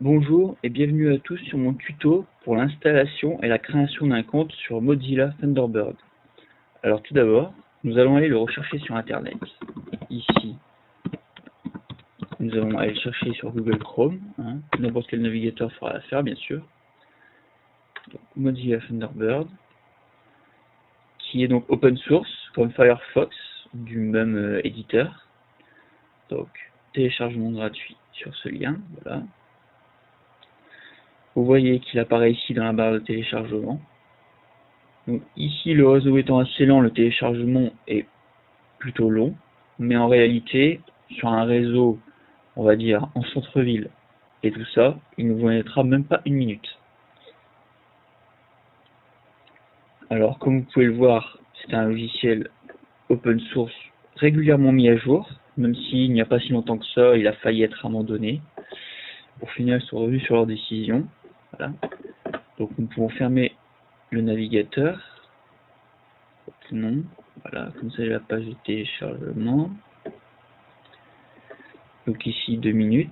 Bonjour et bienvenue à tous sur mon tuto pour l'installation et la création d'un compte sur Mozilla Thunderbird. Alors tout d'abord, nous allons aller le rechercher sur internet. Ici, nous allons aller le chercher sur Google Chrome, n'importe quel navigateur fera l'affaire bien sûr. Donc, Mozilla Thunderbird, qui est donc open source comme Firefox du même éditeur. Donc téléchargement gratuit sur ce lien, voilà. Vous voyez qu'il apparaît ici dans la barre de téléchargement. Donc ici, le réseau étant assez lent, le téléchargement est plutôt long, mais en réalité, sur un réseau, on va dire, en centre-ville et tout ça, il ne vous mettra même pas une minute. Alors, comme vous pouvez le voir, c'est un logiciel open source régulièrement mis à jour, même s'il n'y a pas si longtemps que ça, il a failli être abandonné. Pour finir, ils sont revenus sur leur décision. Voilà. Donc nous pouvons fermer le navigateur. Non, voilà, comme ça j'ai la page de téléchargement. Donc ici 2 minutes.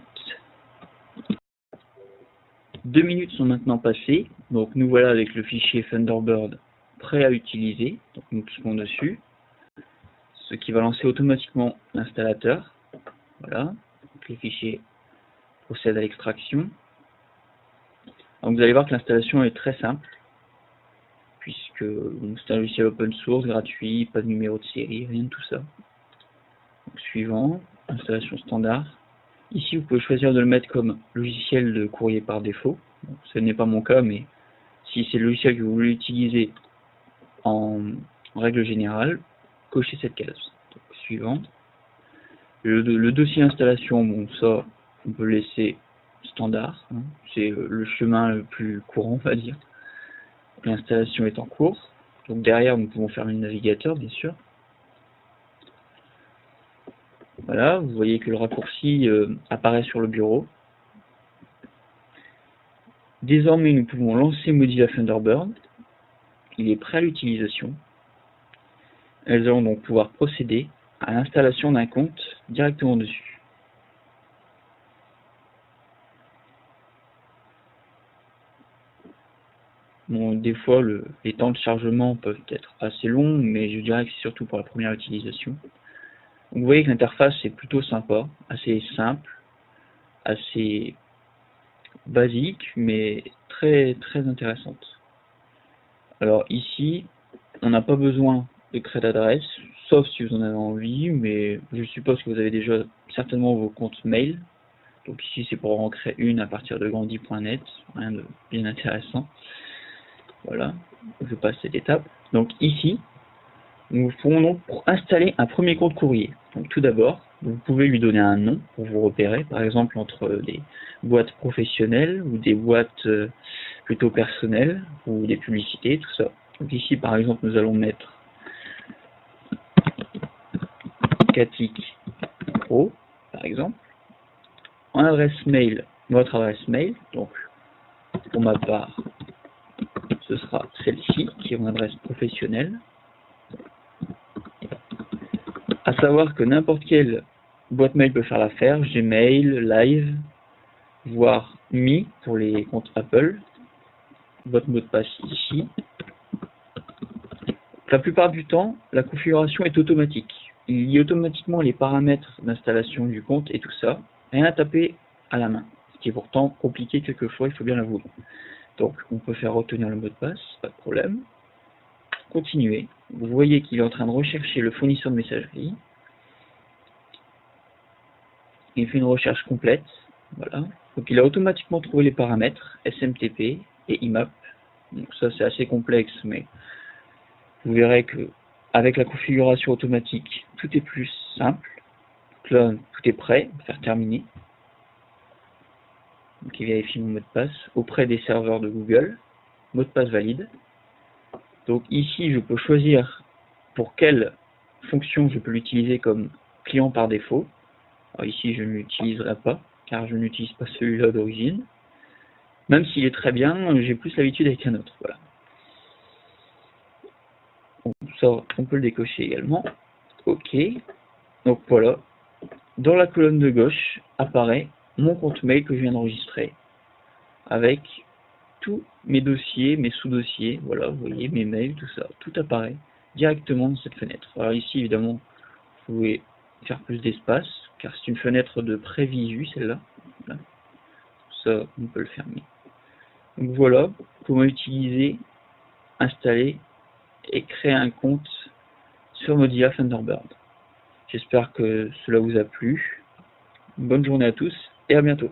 2 minutes sont maintenant passées, donc nous voilà avec le fichier Thunderbird prêt à utiliser. Donc nous cliquons dessus, ce qui va lancer automatiquement l'installateur. Voilà, donc les fichiers procèdent à l'extraction. Donc vous allez voir que l'installation est très simple, puisque c'est un logiciel open source, gratuit, pas de numéro de série, rien de tout ça. Donc, suivant, installation standard. Ici, vous pouvez choisir de le mettre comme logiciel de courrier par défaut. Bon, ce n'est pas mon cas, mais si c'est le logiciel que vous voulez utiliser en règle générale, cochez cette case. Donc, suivant. Le dossier installation, bon, ça, on peut le laisser standard. C'est le chemin le plus courant, on va dire. L'installation est en cours. Donc derrière, nous pouvons fermer le navigateur, bien sûr. Voilà, vous voyez que le raccourci apparaît sur le bureau. Désormais, nous pouvons lancer Mozilla Thunderbird. Il est prêt à l'utilisation. Nous allons donc pouvoir procéder à l'installation d'un compte directement dessus. Bon, des fois, les temps de chargement peuvent être assez longs, mais je dirais que c'est surtout pour la première utilisation. Donc, vous voyez que l'interface est plutôt sympa, assez simple, assez basique, mais très intéressante. Alors ici, on n'a pas besoin de créer d'adresse, sauf si vous en avez envie, mais je suppose que vous avez déjà certainement vos comptes mail. Donc ici, c'est pour en créer une à partir de grandi.net, rien de bien intéressant. Voilà, je passe cette étape. Donc ici, nous pourrons donc pour installer un premier compte courrier. Donc tout d'abord, vous pouvez lui donner un nom pour vous repérer, par exemple entre des boîtes professionnelles ou des boîtes plutôt personnelles ou des publicités, tout ça. Donc ici, par exemple, nous allons mettre Catic Pro, par exemple. En adresse mail, votre adresse mail, donc pour ma part, ce sera celle-ci, qui est mon adresse professionnelle. À savoir que n'importe quelle boîte mail peut faire l'affaire, Gmail, Live, voire Mi pour les comptes Apple. Votre mot de passe ici. La plupart du temps, la configuration est automatique. Il lit automatiquement les paramètres d'installation du compte et tout ça, rien à taper à la main, ce qui est pourtant compliqué quelquefois, il faut bien l'avouer. Donc on peut faire retenir le mot de passe, pas de problème. Continuer. Vous voyez qu'il est en train de rechercher le fournisseur de messagerie. Il fait une recherche complète. Voilà. Donc il a automatiquement trouvé les paramètres SMTP et IMAP. Donc ça c'est assez complexe, mais vous verrez que avec la configuration automatique, tout est plus simple. Donc là, tout est prêt, on va faire terminer. Donc il vérifie mon mot de passe auprès des serveurs de Google. Mot de passe valide. Donc ici, je peux choisir pour quelle fonction je peux l'utiliser comme client par défaut. Alors ici, je ne l'utiliserai pas, car je n'utilise pas celui-là d'origine. Même s'il est très bien, j'ai plus l'habitude avec un autre. Voilà. Donc, ça, on peut le décocher également. OK. Donc voilà. Dans la colonne de gauche apparaît mon compte mail que je viens d'enregistrer. avec tous mes dossiers, mes sous-dossiers, voilà, vous voyez, mes mails, tout ça, tout apparaît directement dans cette fenêtre. Alors ici, évidemment, vous pouvez faire plus d'espace, car c'est une fenêtre de prévisu, celle-là. Voilà. Ça, on peut le fermer. Donc voilà comment utiliser, installer et créer un compte sur Mozilla Thunderbird. J'espère que cela vous a plu. Bonne journée à tous et à bientôt.